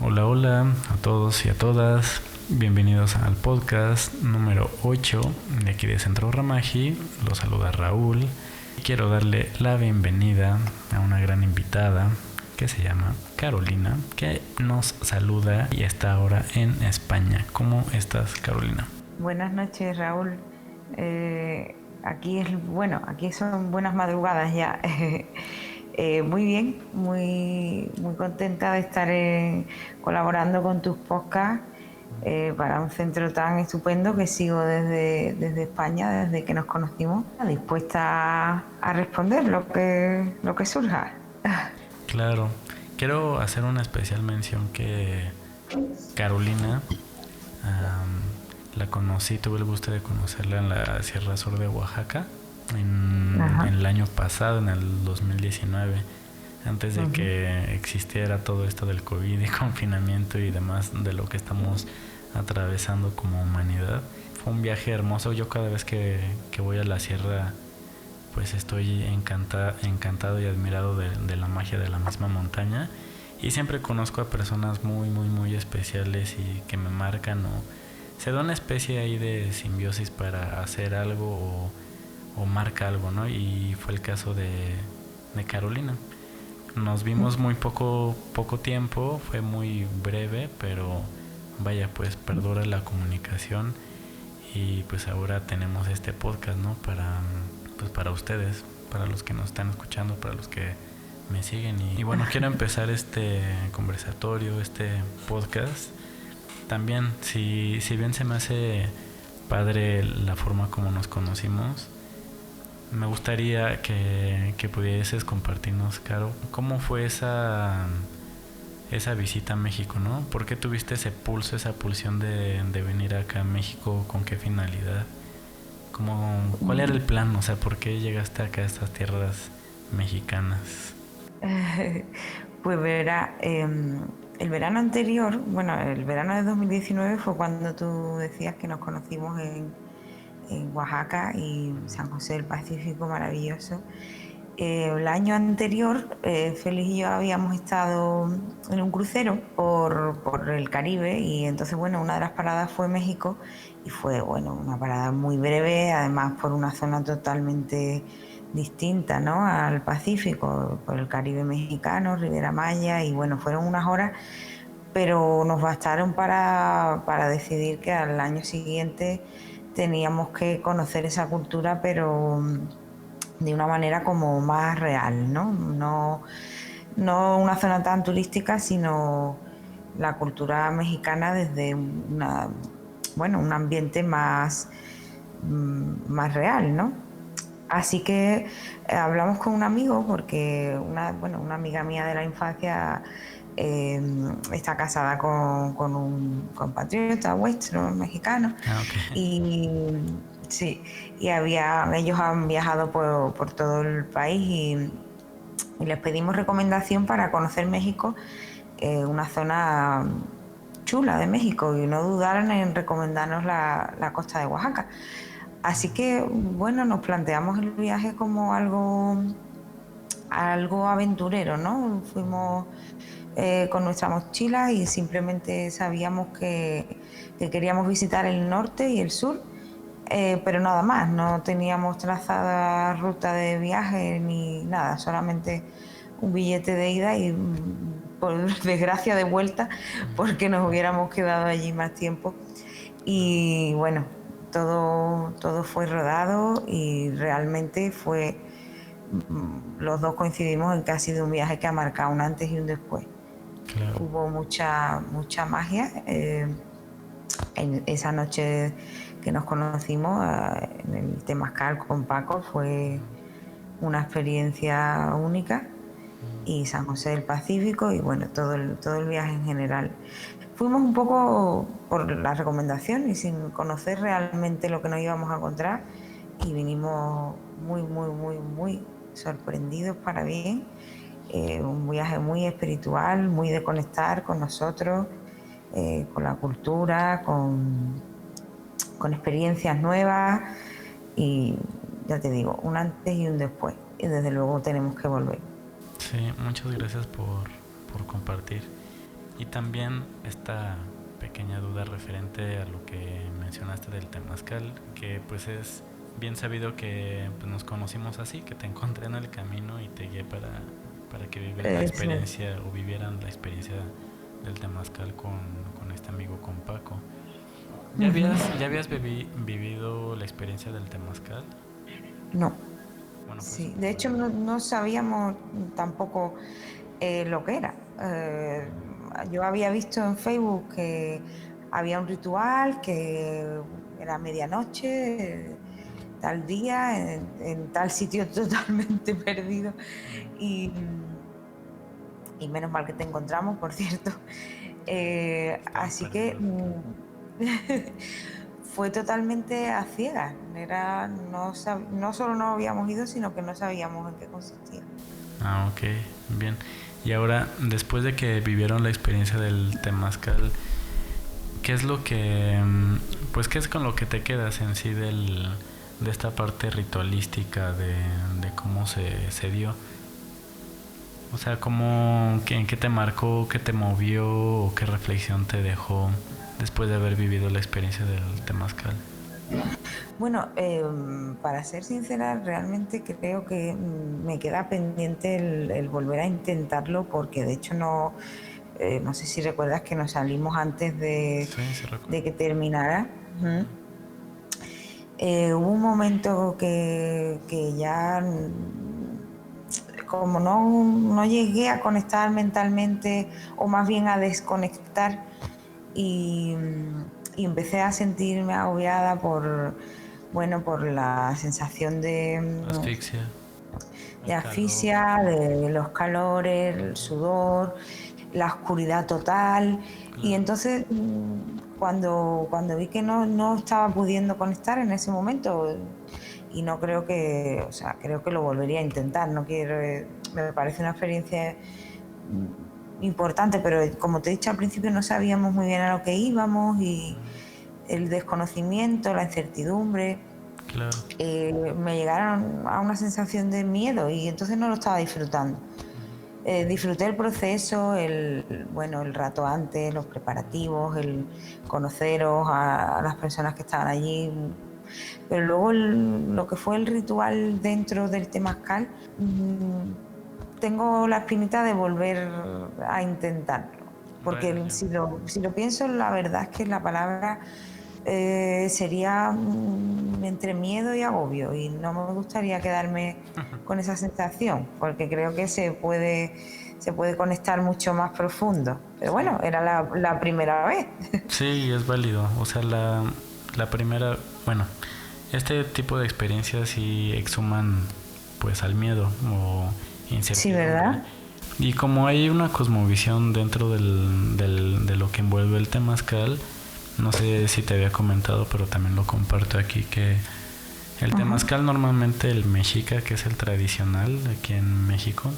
Hola, hola a todos y a todas. Bienvenidos al podcast número 8 de aquí de Centro Ramaji. Los saluda Raúl. Quiero darle la bienvenida a una gran invitada que se llama Carolina, que nos saluda y está ahora en España. ¿Cómo estás, Carolina? Buenas noches, Raúl. Aquí son buenas madrugadas ya. Muy bien, muy contenta de estar colaborando con tus podcasts para un centro tan estupendo que sigo desde España, desde que nos conocimos, dispuesta a responder lo que surja. Claro, quiero hacer una especial mención que Carolina la conocí, tuve el gusto de conocerla en la Sierra Sur de Oaxaca en el año pasado, en el 2019, antes de que existiera todo esto del COVID y confinamiento y demás de lo que estamos atravesando como humanidad. Fue un viaje hermoso. Yo cada vez que voy a la sierra pues estoy encantado y admirado de la magia de la misma montaña, y siempre conozco a personas muy especiales y que me marcan, o se da una especie ahí de simbiosis para hacer algo o marca algo, ¿no? Y fue el caso de Carolina. Nos vimos muy poco tiempo, fue muy breve, pero vaya, pues perdura la comunicación, y pues ahora tenemos este podcast, ¿no? Para ustedes, para los que nos están escuchando, para los que me siguen. Y bueno, quiero empezar este conversatorio, este podcast. También, si bien se me hace padre la forma como nos conocimos, me gustaría que pudieses compartirnos, Caro, cómo fue esa visita a México, ¿no? ¿Por qué tuviste ese pulso, esa pulsión de venir acá a México? ¿Con qué finalidad? ¿Cuál era el plan? O sea, ¿por qué llegaste acá a estas tierras mexicanas? Pues verá, el verano anterior, bueno, el verano de 2019 fue cuando tú decías que nos conocimos en Oaxaca y San José del Pacífico, maravilloso. El año anterior, Félix y yo habíamos estado en un crucero por el Caribe, y entonces, bueno, una de las paradas fue México, y fue, bueno, una parada muy breve, además por una zona totalmente distinta, ¿no?, al Pacífico, por el Caribe mexicano, Riviera Maya, y bueno, fueron unas horas, pero nos bastaron para decidir que al año siguiente teníamos que conocer esa cultura, pero de una manera como más real, ¿no? No una zona tan turística, sino la cultura mexicana desde un ambiente más real, ¿no? Así que hablamos con un amigo, porque una amiga mía de la infancia está casada con un compatriota vuestro mexicano, Ah, ok. y sí, ellos han viajado por todo el país, y les pedimos recomendación para conocer México, una zona chula de México, y no dudaron en recomendarnos la costa de Oaxaca. Así que, bueno, nos planteamos el viaje como algo aventurero, ¿no? Fuimos con nuestra mochila y simplemente sabíamos que queríamos visitar el norte y el sur, pero nada más, no teníamos trazada ruta de viaje ni nada, solamente un billete de ida y, por desgracia, de vuelta, porque nos hubiéramos quedado allí más tiempo. Y bueno, todo fue rodado, y realmente los dos coincidimos en que ha sido un viaje que ha marcado un antes y un después. Claro. Hubo mucha magia en esa noche que nos conocimos, en el Temazcal con Paco. Fue una experiencia única, y San José del Pacífico, y bueno, todo el viaje en general. Fuimos un poco por la recomendación y sin conocer realmente lo que nos íbamos a encontrar, y vinimos muy sorprendidos para bien. Un viaje muy espiritual, muy de conectar con nosotros, con la cultura, con experiencias nuevas, y ya te digo, un antes y un después, y desde luego tenemos que volver. Sí, muchas gracias por compartir. Y también esta pequeña duda referente a lo que mencionaste del temazcal, que pues es bien sabido que pues, nos conocimos así, que te encontré en el camino y te guié para que vivieras la Eso. experiencia o vivieran la experiencia del temazcal con este amigo, con Paco. Ujú. Ya habías vivido la experiencia del temazcal? No, Bueno, pues sí. De hecho, no sabíamos tampoco lo que era. Yo había visto en Facebook que había un ritual, que era medianoche, tal día, en tal sitio totalmente perdido. Y, y menos mal que te encontramos, por cierto. estaba Así que perdido total. fue totalmente a ciegas. No solo no habíamos ido, sino que no sabíamos en qué consistía. Ah, ok, bien. Y ahora, después de que vivieron la experiencia del temazcal, ¿qué es lo que, pues, qué es con lo que te quedas en sí de esta parte ritualística de cómo se dio? O sea, ¿cómo, en qué te marcó, qué te movió o qué reflexión te dejó después de haber vivido la experiencia del temazcal? Bueno, para ser sincera, realmente creo que me queda pendiente el volver a intentarlo porque de hecho no sé si recuerdas que nos salimos antes Sí, sí recuerdo. de que terminara. Ujú. Ujú. Hubo un momento que ya, como no llegué a conectar mentalmente, o más bien a desconectar, y, y empecé a sentirme agobiada por la sensación Asfixia, de el calor. asfixia, de los calores, el sudor, la oscuridad total. Y Claro. entonces, cuando vi que no estaba pudiendo conectar en ese momento, y no creo que, o sea, creo que lo volvería a intentar. No quiero, me parece una experiencia mm, importante, pero como te he dicho al principio, no sabíamos muy bien a lo que íbamos, y el desconocimiento, la incertidumbre, Claro. me llegaron a una sensación de miedo, y entonces no lo estaba disfrutando. Ujú. Disfruté el proceso, bueno, el rato antes, los preparativos, el conoceros a las personas que estaban allí, pero luego lo que fue el ritual dentro del temazcal, tengo la espinita de volver a intentarlo, porque Vaya. si lo pienso, la verdad es que la palabra sería entre miedo y agobio, y no me gustaría quedarme con esa sensación, porque creo que se puede conectar mucho más profundo. Pero Sí. bueno, era la primera vez. Sí, es válido. O sea, la primera, bueno, este tipo de experiencias sí exhuman pues al miedo o Sí, incertidumbre. ¿verdad? Y como hay una cosmovisión dentro de lo que envuelve el temazcal, no sé si te había comentado, pero también lo comparto aquí, que el Ajá. temazcal normalmente el mexica, que es el tradicional aquí en México,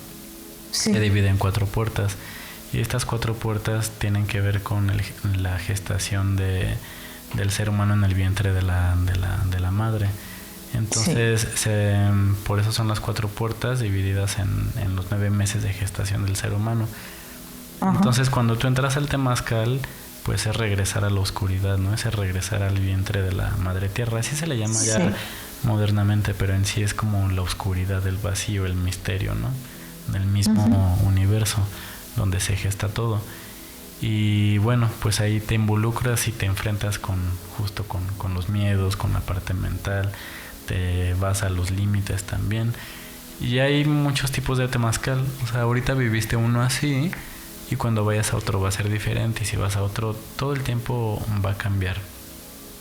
se Sí, divide en cuatro puertas. Y estas cuatro puertas tienen que ver con la gestación del ser humano en el vientre de la madre. sí. Entonces, por eso son las cuatro puertas divididas en los 9 meses de gestación del ser humano. Ajá. Entonces, cuando tú entras al temazcal, pues es regresar a la oscuridad, ¿no? Es regresar al vientre de la madre tierra. Así se le llama ya Sí. modernamente, pero en sí es como la oscuridad, el vacío, el misterio, ¿no? Del Ujú. mismo universo donde se gesta todo. Y bueno, pues ahí te involucras y te enfrentas justo con los miedos, con la parte mental, te vas a los límites también. Y hay muchos tipos de temazcal. O sea, ahorita viviste uno así y cuando vayas a otro va a ser diferente. Y si vas a otro, todo el tiempo va a cambiar.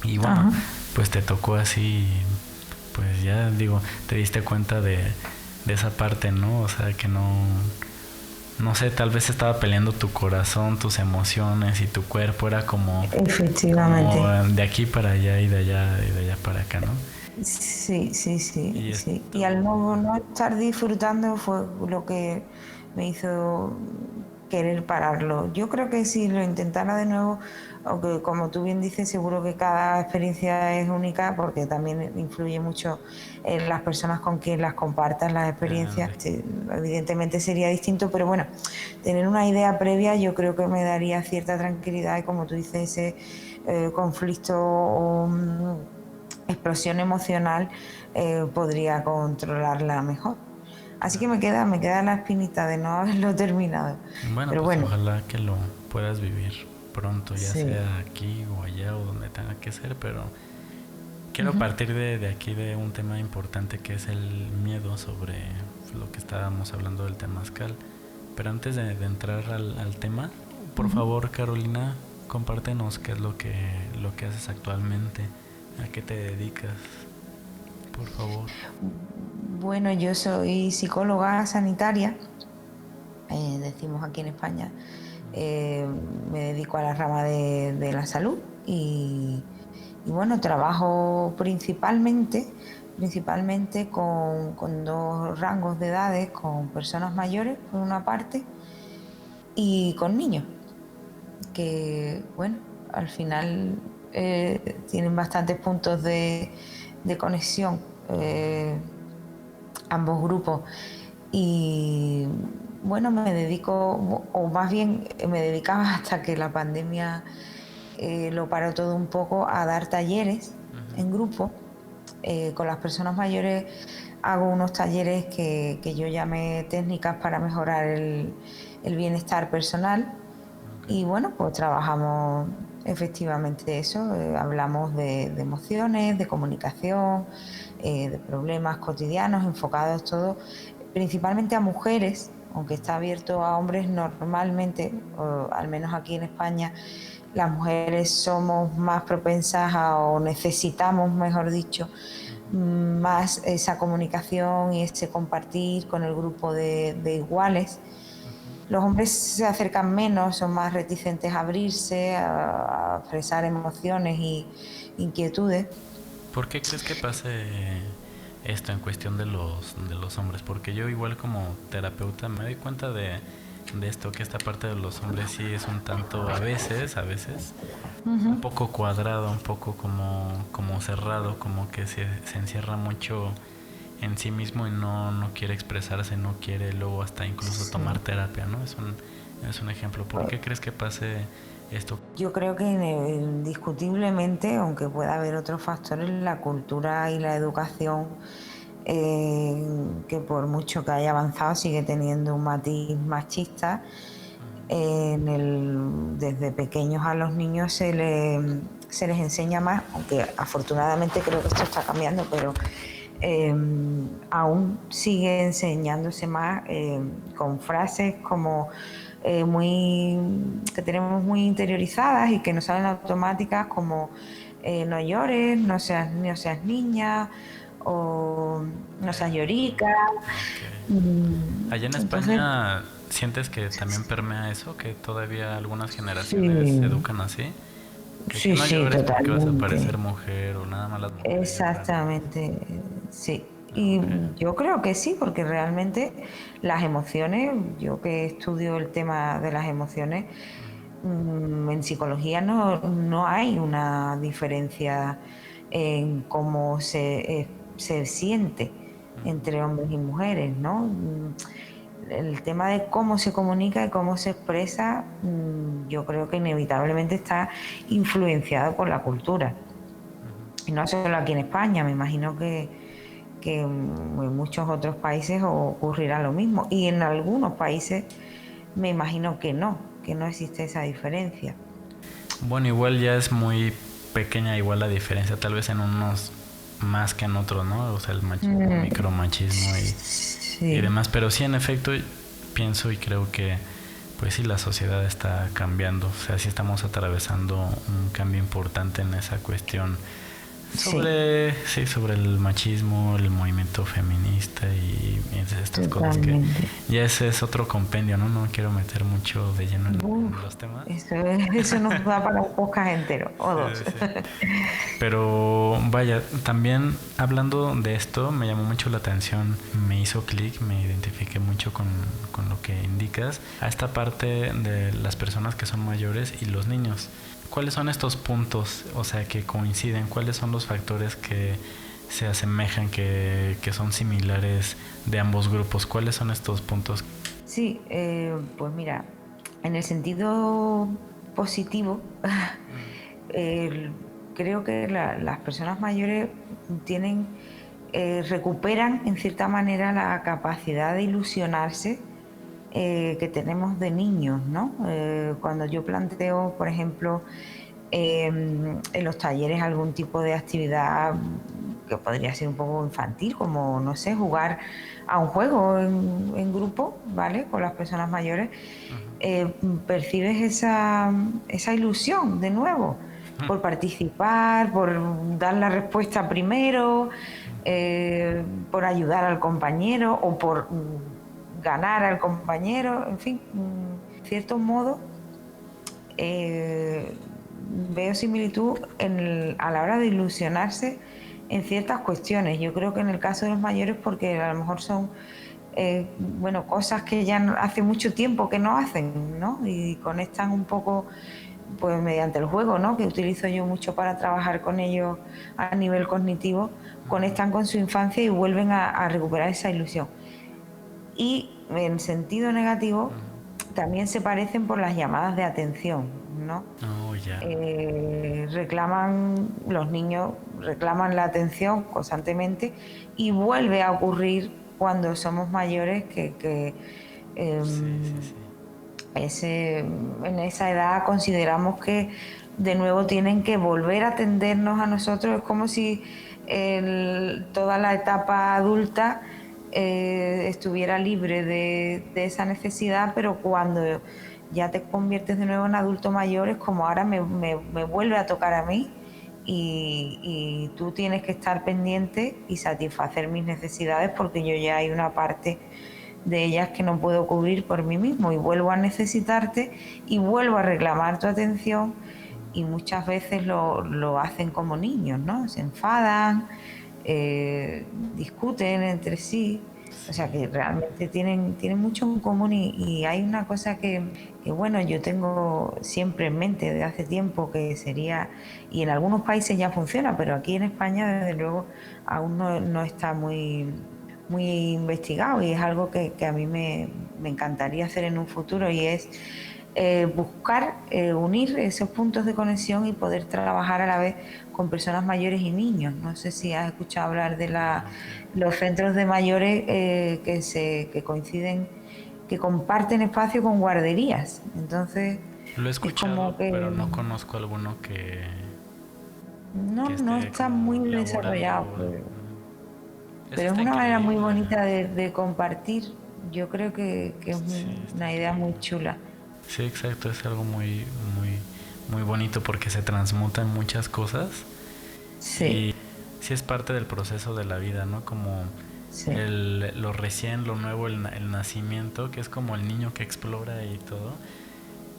Y bueno, Ajá. pues te tocó así, pues ya digo, te diste cuenta de esa parte, ¿no? O sea, que no sé, tal vez estaba peleando tu corazón, tus emociones y tu cuerpo era como Efectivamente. de aquí para allá y de allá para acá, ¿no? Sí, sí, Y sí, sí. Y al esto, no estar disfrutando fue lo que me hizo querer pararlo. Yo creo que si lo intentara de nuevo, aunque como tú bien dices, seguro que cada experiencia es única porque también influye mucho en las personas con quien las compartas las experiencias. Evidentemente sería distinto, pero bueno, tener una idea previa yo creo que me daría cierta tranquilidad y, como tú dices, ese conflicto o explosión emocional podría controlarla mejor. Así que me queda la espinita de no haberlo terminado. Bueno, Pero pues bueno, ojalá que lo puedas vivir pronto, ya sí. sea aquí o allá o donde tenga que ser, pero quiero partir de aquí de un tema importante que es el miedo sobre lo que estábamos hablando del temazcal. Pero antes de entrar al tema, por favor, Carolina, compártenos qué es lo que haces actualmente, a qué te dedicas, por favor. Bueno, yo soy psicóloga sanitaria, decimos aquí en España. Me dedico a la rama de la salud y bueno, trabajo principalmente con dos rangos de edades, con personas mayores por una parte y con niños, que bueno, al final tienen bastantes puntos de conexión, ambos grupos. Y bueno, me dedico, o más bien me dedicaba hasta que la pandemia lo paró todo un poco, a dar talleres en grupo. Con las personas mayores hago unos talleres que yo llamé técnicas para mejorar el bienestar personal. Y bueno, pues trabajamos efectivamente eso, hablamos de emociones, de comunicación, de problemas cotidianos, enfocados todo principalmente a mujeres, aunque está abierto a hombres normalmente, o al menos aquí en España, las mujeres somos más propensas o necesitamos, mejor dicho, más esa comunicación y ese compartir con el grupo de iguales. Los hombres se acercan menos, son más reticentes a abrirse, a expresar emociones y inquietudes. ¿Por qué crees que pase esto en cuestión de los hombres? Porque yo igual como terapeuta me doy cuenta de esto, que esta parte de los hombres sí es un tanto a veces, un poco cuadrado, un poco como cerrado, como que se encierra mucho en sí mismo y no quiere expresarse, no quiere luego hasta incluso tomar terapia, ¿no? Es un ejemplo. ¿Por qué crees que pase esto? Yo creo que indiscutiblemente, aunque pueda haber otros factores, la cultura y la educación, que por mucho que haya avanzado sigue teniendo un matiz machista. Desde pequeños a los niños se les enseña más, aunque afortunadamente creo que esto está cambiando, pero aún sigue enseñándose más con frases como que tenemos muy interiorizadas y que nos salen automáticas, como no llores, no seas niña, o no seas llorica. Allá en Entonces, España, ¿sientes que también permea eso? ¿Que todavía algunas generaciones se educan así? Que no sí, llores porque vas a totalmente. parecer mujer, o nada más las mujeres lloran. Exactamente, sí. Y yo creo que sí, porque realmente las emociones, yo que estudio el tema de las emociones, en psicología no hay una diferencia en cómo se siente entre hombres y mujeres, ¿no? El tema de cómo se comunica y cómo se expresa, yo creo que inevitablemente está influenciado por la cultura. Y no solo aquí en España, me imagino que en muchos otros países ocurrirá lo mismo. Y en algunos países me imagino que no existe esa diferencia. Bueno, igual ya es muy pequeña igual la diferencia, tal vez en unos más que en otros, ¿no? O sea, el machismo, micromachismo y Sí. demás. Pero sí, en efecto, pienso y creo que pues sí, la sociedad está cambiando. O sea, sí estamos atravesando un cambio importante en esa cuestión Sí, sobre el machismo, el movimiento feminista y estas cosas que totalmente. ya ese es otro compendio, ¿no? No quiero meter mucho de lleno Uf, en los temas. eso nos da para un podcast entero, o Sí, dos. sí. Pero vaya, también hablando de esto me llamó mucho la atención, me hizo clic, me identifiqué mucho con lo que indicas, a esta parte de las personas que son mayores y los niños. ¿Cuáles son estos puntos, o sea, que coinciden? ¿Cuáles son los factores que se asemejan, que son similares de ambos grupos? ¿Cuáles son estos puntos? Sí, pues mira, en el sentido positivo, el- creo que las personas mayores tienen, recuperan en cierta manera la capacidad de ilusionarse que tenemos de niños, ¿no? Cuando yo planteo, por ejemplo, en los talleres algún tipo de actividad que podría ser un poco infantil, como, no sé, jugar a un juego en grupo, ¿vale? Con las personas mayores, percibes esa ilusión de nuevo por participar, por dar la respuesta primero, por ayudar al compañero o por ganar al compañero, en fin, cierto modo veo similitud a la hora de ilusionarse en ciertas cuestiones. Yo creo que en el caso de los mayores, porque a lo mejor son bueno, cosas que ya hace mucho tiempo que no hacen, ¿no? Y conectan un poco pues mediante el juego, ¿no? Que utilizo yo mucho para trabajar con ellos a nivel cognitivo, conectan con su infancia y vuelven a recuperar esa ilusión. Y en sentido negativo, también se parecen por las llamadas de atención, ¿no? Oh, ya. Reclaman, los niños reclaman la atención constantemente y vuelve a ocurrir cuando somos mayores que Sí, sí, eh, sí. en esa edad consideramos que de nuevo tienen que volver a atendernos a nosotros. Es como si toda la etapa adulta estuviera libre de esa necesidad, pero cuando ya te conviertes de nuevo en adulto mayor es como ahora me vuelve a tocar a mí y tú tienes que estar pendiente y satisfacer mis necesidades porque yo ya hay una parte de ellas que no puedo cubrir por mí mismo y vuelvo a necesitarte y vuelvo a reclamar tu atención y muchas veces lo hacen como niños, ¿no? Se enfadan, discuten entre sí, o sea Sí. que realmente tienen mucho en común y hay una cosa que, bueno, yo tengo siempre en mente desde hace tiempo que sería, y en algunos países ya funciona, pero aquí en España desde luego aún no está muy investigado y es algo que a mí me encantaría hacer en un futuro y es buscar unir esos puntos de conexión y poder trabajar a la vez con personas mayores y niños. No sé si has escuchado hablar de Ah, ok. los centros de mayores que coinciden, que comparten espacio con guarderías. Entonces Lo he es como escuchado, pero que no conozco alguno que no esté está como muy desarrollado, laborando. Eso pero es está una manera muy increíble. bonita de compartir. Yo creo que es Sí, está una idea muy increíble. chula. Sí, exacto, es algo muy, muy, muy bonito porque se transmutan muchas cosas y Sí, sí es parte del proceso de la vida, ¿no? Como sí, lo recién, lo nuevo, el nacimiento, que es como el niño que explora y todo.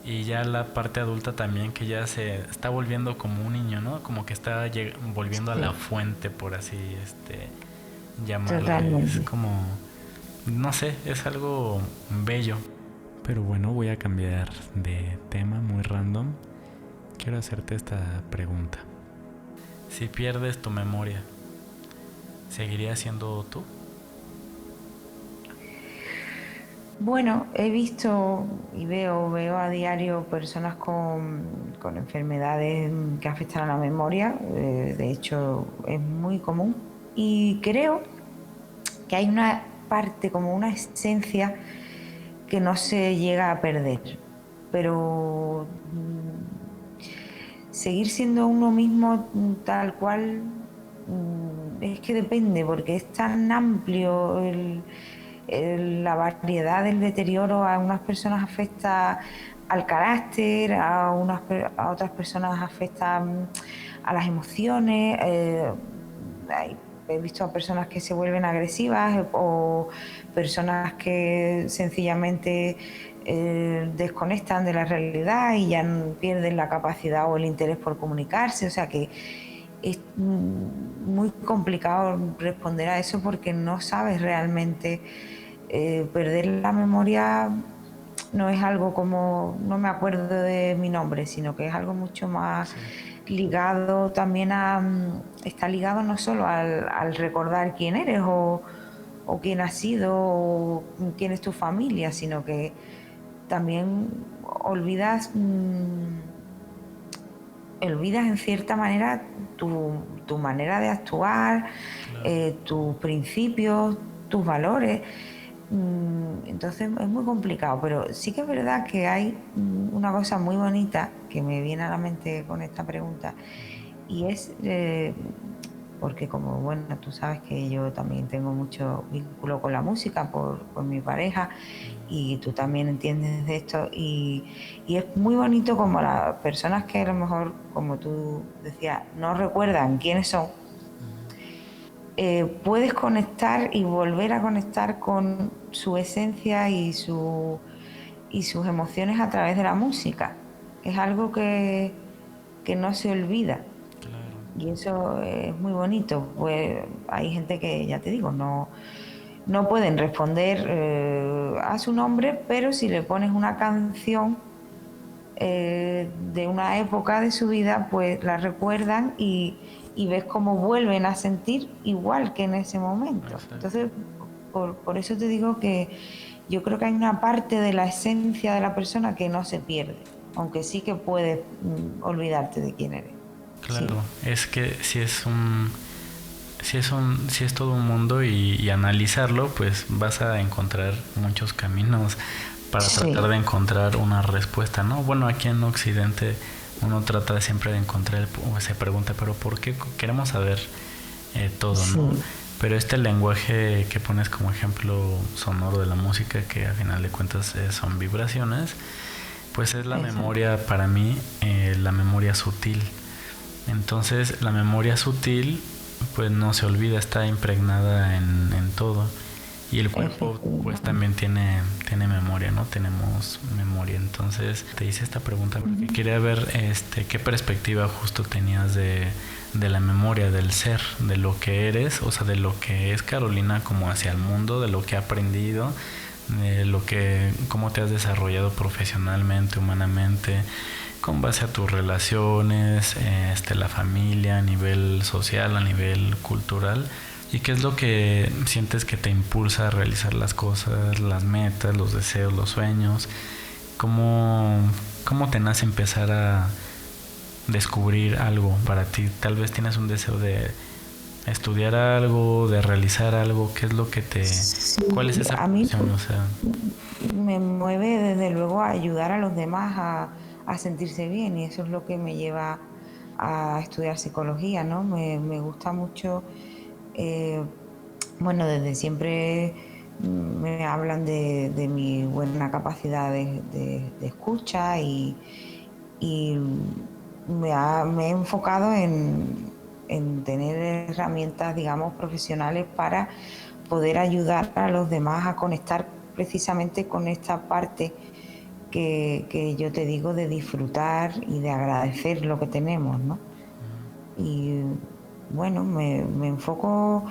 Y ya la parte adulta también que ya se está volviendo como un niño, ¿no? Como que está volviendo a la sí, fuente, por así llamarle. Es totalmente. como, no sé, es algo bello. Pero bueno, voy a cambiar de tema muy random. Quiero hacerte esta pregunta. Si pierdes tu memoria, ¿seguirías siendo tú? Bueno, he visto y veo a diario personas con enfermedades que afectan a la memoria, de hecho es muy común, y creo que hay una parte, como una esencia que no se llega a perder, pero seguir siendo uno mismo tal cual es que depende, porque es tan amplio la variedad del deterioro. A unas personas afecta al carácter, a otras personas afecta a las emociones. He visto a personas que se vuelven agresivas o personas que sencillamente desconectan de la realidad y ya pierden la capacidad o el interés por comunicarse. O sea que es muy complicado responder a eso porque no sabes realmente. Perder la memoria no es algo como no me acuerdo de mi nombre, sino que es algo mucho más ligado también está ligado no solo al recordar quién eres o quién has sido o quién es tu familia, sino que también olvidas en cierta manera tu manera de actuar, tus principios, tus valores. Entonces es muy complicado, pero sí que es verdad que hay una cosa muy bonita que me viene a la mente con esta pregunta, y es porque como bueno, tú sabes que yo también tengo mucho vínculo con la música por mi pareja, y tú también entiendes de esto, y es muy bonito como las personas que a lo mejor, como tú decías, no recuerdan quiénes son, puedes conectar y volver a conectar con su esencia y sus emociones a través de la música. Es algo que no se olvida. Y eso es muy bonito. Pues hay gente que, ya te digo, no pueden responder a su nombre, pero si le pones una canción de una época de su vida, pues la recuerdan y ves cómo vuelven a sentir igual que en ese momento. Exacto. Entonces, por eso te digo que yo creo que hay una parte de la esencia de la persona que no se pierde, aunque sí que puedes olvidarte de quién eres. Claro, sí. es que si es todo un mundo y analizarlo, pues vas a encontrar muchos caminos para tratar de encontrar una respuesta, ¿no? Bueno, aquí en Occidente uno trata siempre de encontrar, o se pregunta, pero ¿por qué queremos saber todo, no? Pero este lenguaje que pones como ejemplo sonoro de la música, que a final de cuentas son vibraciones, pues es la memoria, para mí, la memoria sutil. Entonces la memoria sutil pues no se olvida, está impregnada en todo. Y el cuerpo pues también tiene memoria, ¿no? Tenemos memoria. Entonces te hice esta pregunta porque quería ver qué perspectiva justo tenías de la memoria, del ser, de lo que eres, o sea, de lo que es Carolina como hacia el mundo, de lo que ha aprendido, de cómo te has desarrollado profesionalmente, humanamente, con base a tus relaciones, la familia, a nivel social, a nivel cultural. ¿Y qué es lo que sientes que te impulsa a realizar las cosas, las metas, los deseos, los sueños? ¿Cómo te nace empezar a descubrir algo para ti? Tal vez tienes un deseo de estudiar algo, de realizar algo. ¿Qué es lo que te... ¿Cuál es esa pasión? O sea, me mueve desde luego a ayudar a los demás a sentirse bien, y eso es lo que me lleva a estudiar psicología, ¿no? Me gusta mucho... bueno, desde siempre me hablan de mi buena capacidad de escucha y me he enfocado en tener herramientas, digamos, profesionales para poder ayudar a los demás a conectar precisamente con esta parte que yo te digo de disfrutar y de agradecer lo que tenemos, ¿no? Y bueno, me enfoco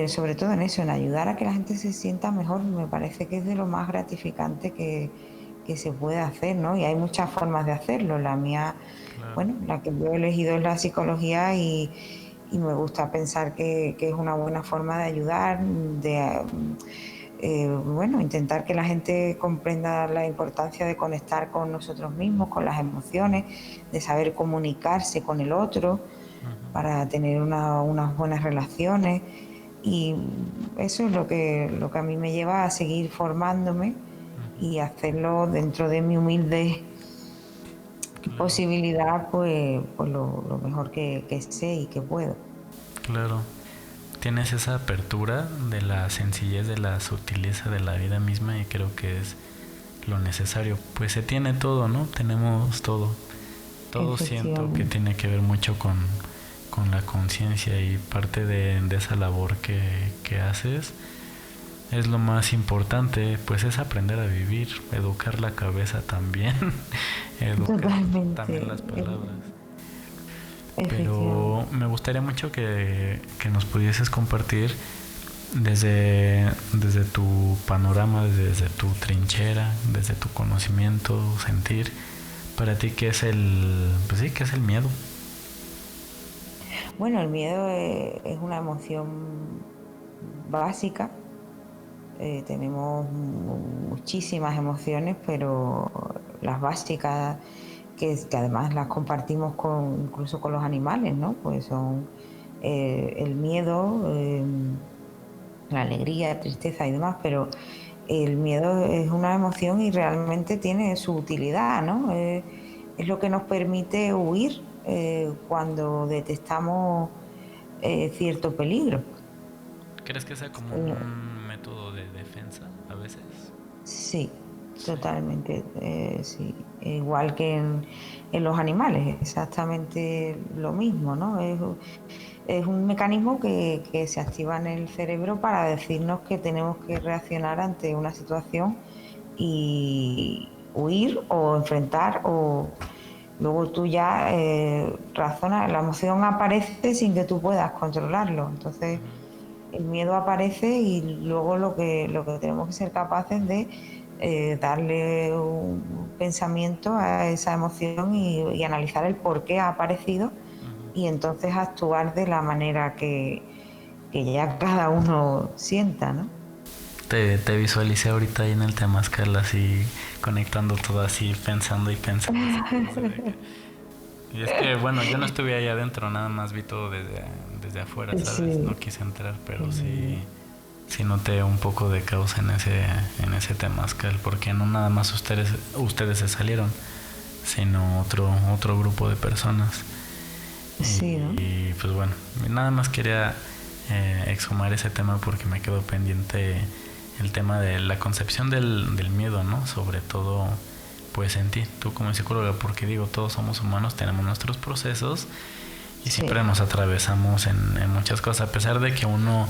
sobre todo en eso, en ayudar a que la gente se sienta mejor. Me parece que es de lo más gratificante que se puede hacer, ¿no? Y hay muchas formas de hacerlo. La mía, bueno, la que yo he elegido es la psicología, y me gusta pensar que es una buena forma de ayudar, de bueno, intentar que la gente comprenda la importancia de conectar con nosotros mismos, con las emociones, de saber comunicarse con el otro para tener unas buenas relaciones. Y eso es lo que a mí me lleva a seguir formándome y hacerlo dentro de mi humilde posibilidad, pues lo mejor que sé y que puedo. Claro. Tienes esa apertura de la sencillez, de la sutileza de la vida misma, y creo que es lo necesario. Pues se tiene todo, ¿no? Tenemos todo todo siento que efectivamente. tiene que ver mucho con la conciencia y parte de esa labor que haces es lo más importante, pues es aprender a vivir, educar la cabeza también, educar también Totalmente, las palabras. efectivamente. Pero me gustaría mucho que nos pudieses compartir desde tu panorama, desde tu trinchera, desde tu conocimiento, sentir, para ti qué es pues sí, qué es el miedo. Bueno, el miedo es una emoción básica. Tenemos muchísimas emociones, pero las básicas, que además las compartimos incluso con los animales, ¿no? Pues son el miedo, la alegría, la tristeza y demás, pero el miedo es una emoción y realmente tiene su utilidad, ¿no? Es lo que nos permite huir cuando detectamos cierto peligro. ¿Crees que sea como Eh, un método de defensa a veces? Sí, Sí. totalmente, sí. Igual que en los animales, exactamente lo mismo, ¿no? Es un mecanismo que se activa en el cerebro para decirnos que tenemos que reaccionar ante una situación y huir o enfrentar o luego tú ya razonas, la emoción aparece sin que tú puedas controlarlo. Entonces Ujú. el miedo aparece y luego lo que tenemos que ser capaces de darle un pensamiento a esa emoción y analizar el por qué ha aparecido Ujú. y entonces actuar de la manera que ya cada uno sienta, ¿no? Te visualicé ahorita ahí en el Temazcal así conectando todo así, pensando y pensando así como se ve que... Y es que, bueno, yo no estuve ahí adentro, nada más vi todo desde afuera, ¿sabes? No Sí, quise entrar, pero mm, sí noté un poco de caos en ese Temazcal, porque no nada más ustedes se salieron, sino otro grupo de personas. sí, ¿no? Y pues bueno, nada más quería exhumar ese tema porque me quedó pendiente el tema de la concepción del miedo, ¿no? Sobre todo pues en ti, tú como psicóloga, porque digo, todos somos humanos, tenemos nuestros procesos y Sí, siempre nos atravesamos en muchas cosas, a pesar de que uno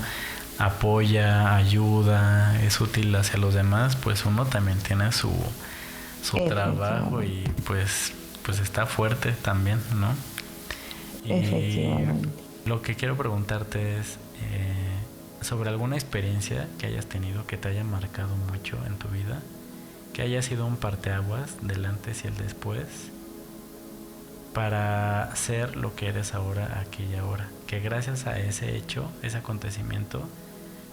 apoya, ayuda, es útil hacia los demás, pues uno también tiene su trabajo efectivamente, y pues está fuerte también, ¿no? Y efectivamente. lo que quiero preguntarte es sobre alguna experiencia que hayas tenido que te haya marcado mucho en tu vida, que haya sido un parteaguas del antes y el después para ser lo que eres ahora, aquí y ahora. Que gracias a ese hecho, ese acontecimiento,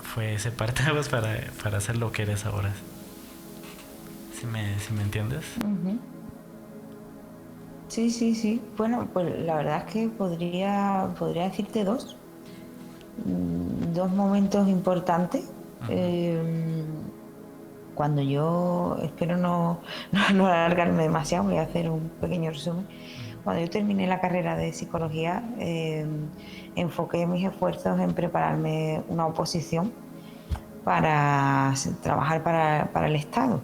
fue ese parteaguas para ser lo que eres ahora. ¿Si me entiendes? Ujú. Sí, sí, sí. Bueno, pues la verdad es que podría decirte dos momentos importantes. Ujú. Eh, Cuando yo, espero no alargarme demasiado, voy a hacer un pequeño resumen. Cuando yo terminé la carrera de psicología, enfoqué mis esfuerzos en prepararme una oposición para trabajar para el Estado.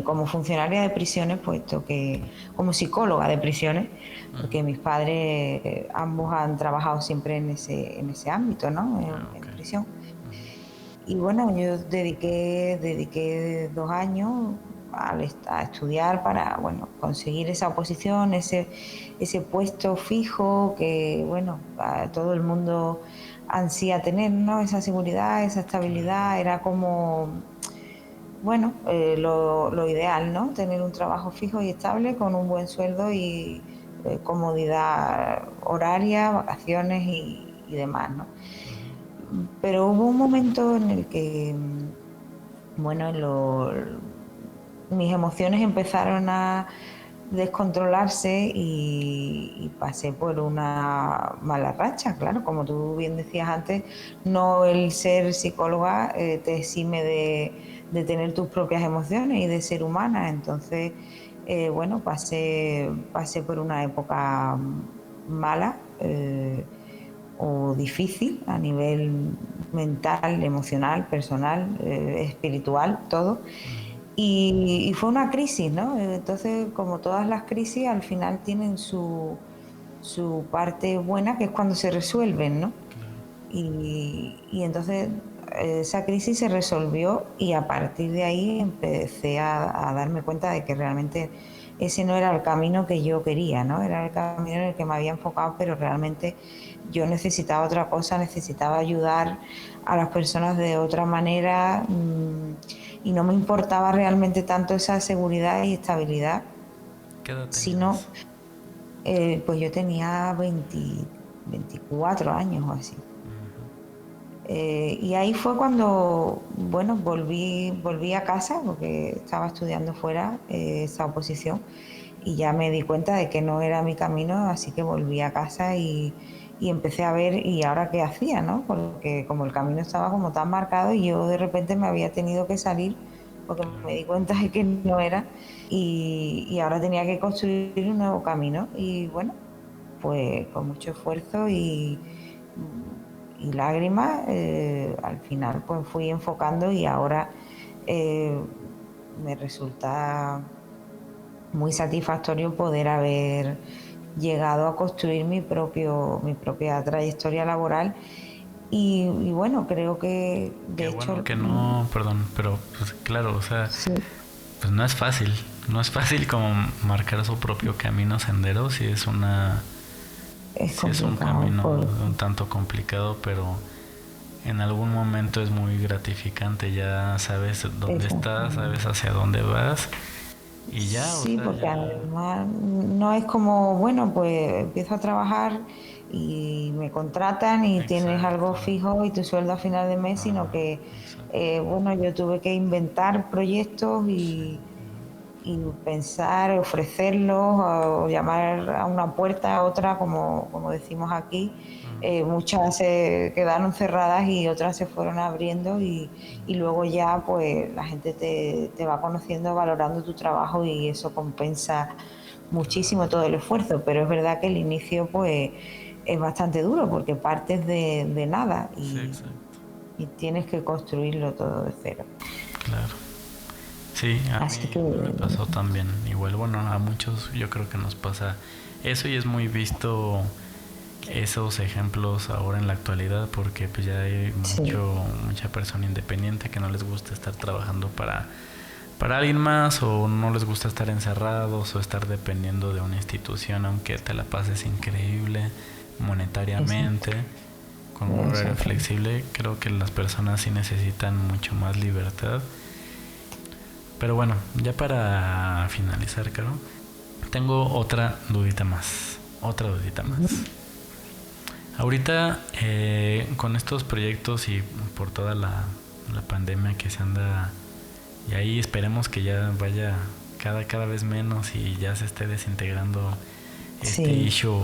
Como funcionaria de prisiones, puesto que como psicóloga de prisiones, Ujú. porque mis padres ambos han trabajado siempre en ese ámbito, ¿no? Ah, ok. En prisión. Ujú. Y bueno, yo dediqué 2 años a estudiar para, bueno, conseguir esa oposición, ese puesto fijo que, bueno, a todo el mundo ansía tener, ¿no? Esa seguridad, esa Claro. estabilidad, era como, bueno, lo ideal, ¿no? Tener un trabajo fijo y estable con un buen sueldo y comodidad horaria, vacaciones y demás, ¿no? Ujú. Pero hubo un momento en el que, bueno, mis emociones empezaron a descontrolarse y pasé por una mala racha, claro, como tú bien decías antes, no el ser psicóloga te exime de tener tus propias emociones y de ser humana, entonces, bueno, pasé por una época mala. O difícil a nivel mental, emocional, personal, espiritual, todo. Y fue una crisis, ¿no? Entonces, como todas las crisis, al final tienen su parte buena, que es cuando se resuelven, ¿no? Y entonces esa crisis se resolvió y a partir de ahí empecé a darme cuenta de que realmente ese no era el camino que yo quería, ¿no? Era el camino en el que me había enfocado, pero realmente yo necesitaba otra cosa, necesitaba ayudar a las personas de otra manera, y no me importaba realmente tanto esa seguridad y estabilidad, ¿Qué edad sino tenías? pues yo tenía 24 años o así. Y ahí fue cuando, bueno, volví a casa porque estaba estudiando fuera esa oposición y ya me di cuenta de que no era mi camino, así que volví a casa y empecé a ver y ahora qué hacía, ¿no? Porque como el camino estaba como tan marcado y yo de repente me había tenido que salir porque me di cuenta de que no era y ahora tenía que construir un nuevo camino y bueno, pues con mucho esfuerzo y lágrimas, al final pues fui enfocando y ahora eh, me resulta muy satisfactorio poder haber llegado a construir mi propia trayectoria laboral y bueno, creo que Qué de bueno hecho que no, perdón, pero pues claro, o sea, sí, pues no es fácil. No es fácil como marcar su propio camino sendero, es sí es un complicado camino por un tanto complicado, pero en algún momento es muy gratificante. Ya sabes dónde eso. estás, sabes hacia dónde vas y ya, o Sí, sea, porque ya. además no es como, bueno, pues empiezo a trabajar y me contratan y tienes algo Exacto. fijo y tu sueldo a final de mes, sino Ajá, que, exacto. bueno, yo tuve que inventar proyectos Sí. y pensar, ofrecerlos o llamar a una puerta a otra, como decimos aquí. Muchas se quedaron cerradas y otras se fueron abriendo y luego ya pues la gente te va conociendo, valorando tu trabajo y eso compensa muchísimo todo el esfuerzo, pero es verdad que el inicio pues es bastante duro porque partes de nada Sí, exacto. y tienes que construirlo todo de cero. Claro. Sí, Así que a mí me pasó también igual. Bueno, a muchos yo creo que nos pasa eso y es muy visto esos ejemplos ahora en la actualidad porque pues ya hay sí, mucha persona independiente que no les gusta estar trabajando para alguien más o no les gusta estar encerrados o estar dependiendo de una institución aunque te la pases increíble monetariamente exacto, con un horario exactamente. flexible. Creo que las personas sí necesitan mucho más libertad. Pero bueno, ya para finalizar, Caro, tengo otra dudita más. Otra dudita más. Ahorita, con estos proyectos y por toda la pandemia que se anda, y ahí esperemos que ya vaya cada vez menos y ya se esté desintegrando este Sí, issue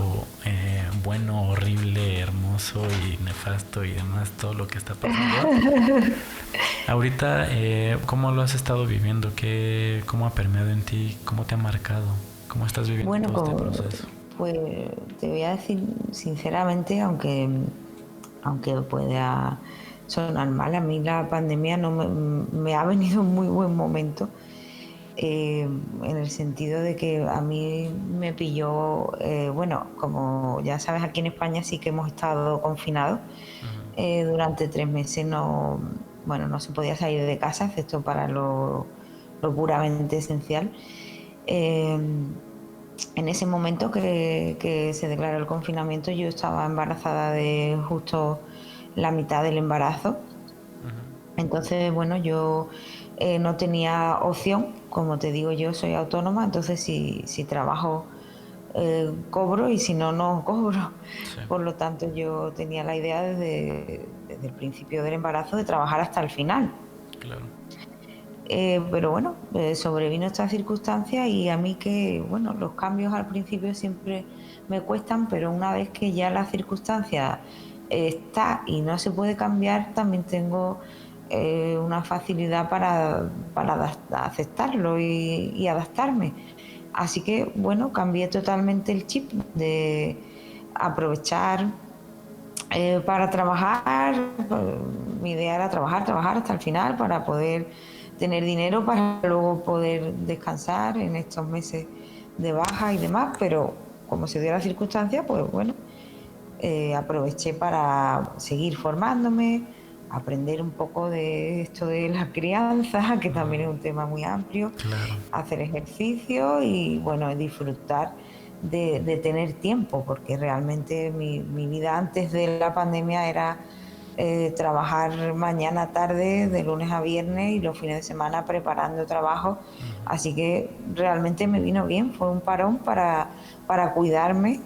bueno, horrible, hermoso y nefasto y demás, todo lo que está pasando. Ahorita, ¿cómo lo has estado viviendo? ¿Cómo ha permeado en ti? ¿Cómo te ha marcado? ¿Cómo estás viviendo bueno, todo este proceso? pues te voy a decir sinceramente, aunque pueda sonar mal, a mí la pandemia no me ha venido en muy buen momento, en el sentido de que a mí me pilló, bueno, como ya sabes, aquí en España sí que hemos estado confinados. Durante 3 meses no, bueno, no se podía salir de casa, excepto para lo puramente esencial. Eh, en ese momento que se declaró el confinamiento, yo estaba embarazada de justo la mitad del embarazo. Entonces, bueno, yo no tenía opción, como te digo, yo soy autónoma, entonces si trabajo cobro y si no, no cobro. Sí, Por lo tanto, yo tenía la idea desde el principio del embarazo de trabajar hasta el final. claro. Pero bueno, sobrevino esta circunstancia y a mí que, bueno, los cambios al principio siempre me cuestan, pero una vez que ya la circunstancia está y no se puede cambiar, también tengo una facilidad para aceptarlo y adaptarme. Así que, bueno, cambié totalmente el chip de aprovechar para trabajar. Mi idea era trabajar hasta el final para poder tener dinero para luego poder descansar en estos meses de baja y demás, pero como se dio la circunstancia, pues bueno, aproveché para seguir formándome, aprender un poco de esto de la crianza, que también es un tema muy amplio, Claro. hacer ejercicio y bueno, disfrutar de tener tiempo, porque realmente mi vida antes de la pandemia era trabajar mañana, tarde, de lunes a viernes y los fines de semana preparando trabajo. Así que realmente me vino bien, fue un parón para cuidarme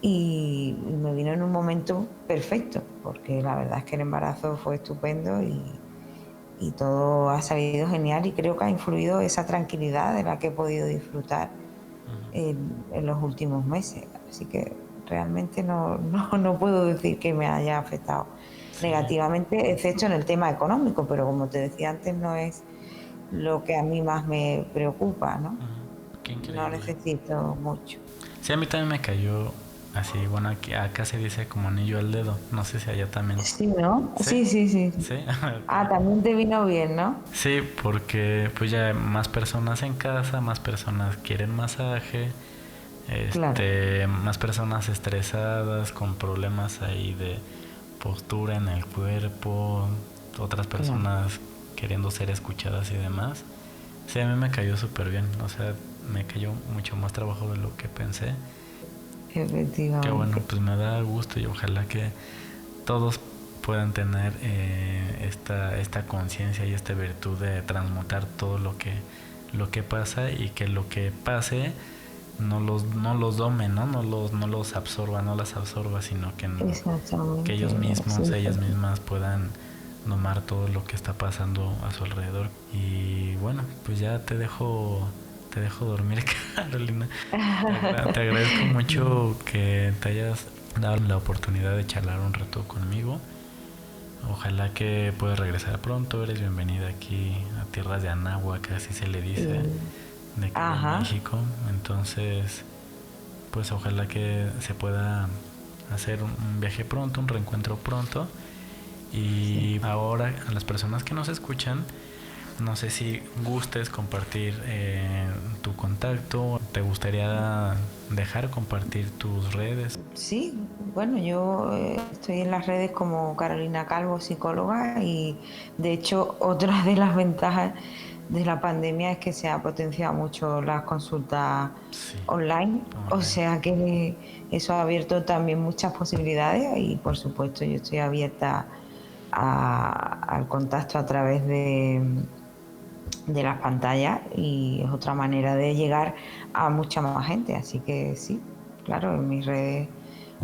y me vino en un momento perfecto, porque la verdad es que el embarazo fue estupendo y todo ha salido genial y creo que ha influido esa tranquilidad de la que he podido disfrutar en los últimos meses. Así que realmente no puedo decir que me haya afectado Sí. negativamente, excepto en el tema económico, pero como te decía antes, no es lo que a mí más me preocupa, ¿no? Qué No increíble. necesito mucho. Sí, a mí también me cayó así, bueno, aquí, acá se dice como anillo al dedo. No sé si allá también. Sí, ¿no? ¿Sí? Sí, sí, sí. ¿Sí? Ah, Ok. también te vino bien, ¿no? Sí, porque pues ya más personas en casa, más personas quieren masaje, Claro, más personas estresadas con problemas ahí de postura en el cuerpo, otras claro, personas queriendo ser escuchadas y demás. Sí, a mí me cayó súper bien, o sea, me cayó mucho más trabajo de lo que pensé. Que bueno, efectivamente. pues me da gusto y ojalá que todos puedan tener esta conciencia y esta virtud de transmutar todo lo que pasa y que lo que pase no los dome, ¿no? No los absorba, no las absorba, sino que Exactamente, ellos así mismos, ellas es. mismas puedan domar todo lo que está pasando a su alrededor. Y bueno, pues ya te dejo dormir, Carolina. Te agradezco mucho que te hayas dado la oportunidad de charlar un rato conmigo. Ojalá que puedas regresar pronto. Eres bienvenida aquí a tierras de Anáhuac, así se le dice, de aquí de Ajá, México. Entonces, pues ojalá que se pueda hacer un viaje pronto, un reencuentro pronto. sí. Y ahora a las personas que nos escuchan, no sé si gustes compartir tu contacto. ¿Te gustaría dejar compartir tus redes? Sí, bueno, yo estoy en las redes como Carolina Calvo, psicóloga, y de hecho otra de las ventajas de la pandemia es que se ha potenciado mucho las consultas Sí, online, o online. sea que eso ha abierto también muchas posibilidades y por supuesto yo estoy abierta al contacto a través de las pantallas y es otra manera de llegar a mucha más gente. Así que sí, claro, en mis redes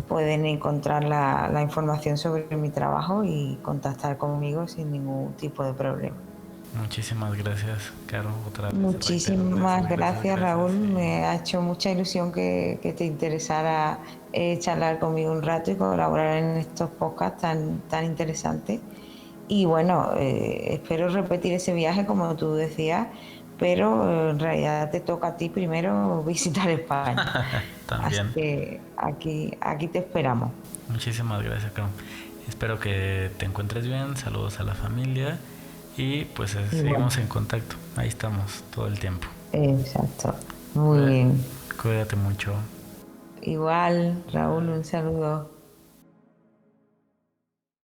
pueden encontrar la información sobre mi trabajo y contactar conmigo sin ningún tipo de problema. Muchísimas gracias, Caro. Otra vez reitero, Muchísimas gracias, gracias, gracias. Raúl. Me ha hecho mucha ilusión que te interesara charlar conmigo un rato y colaborar en estos podcasts tan interesantes. Y bueno, espero repetir ese viaje como tú decías, pero en realidad te toca a ti primero visitar España. Así También. que aquí te esperamos. Muchísimas gracias, Caro. Espero que te encuentres bien. Saludos a la familia. Y pues Igual. seguimos en contacto. Ahí estamos todo el tiempo. Exacto. Muy Cuídate, bien. cuídate mucho. Igual, Raúl, Bye. un saludo.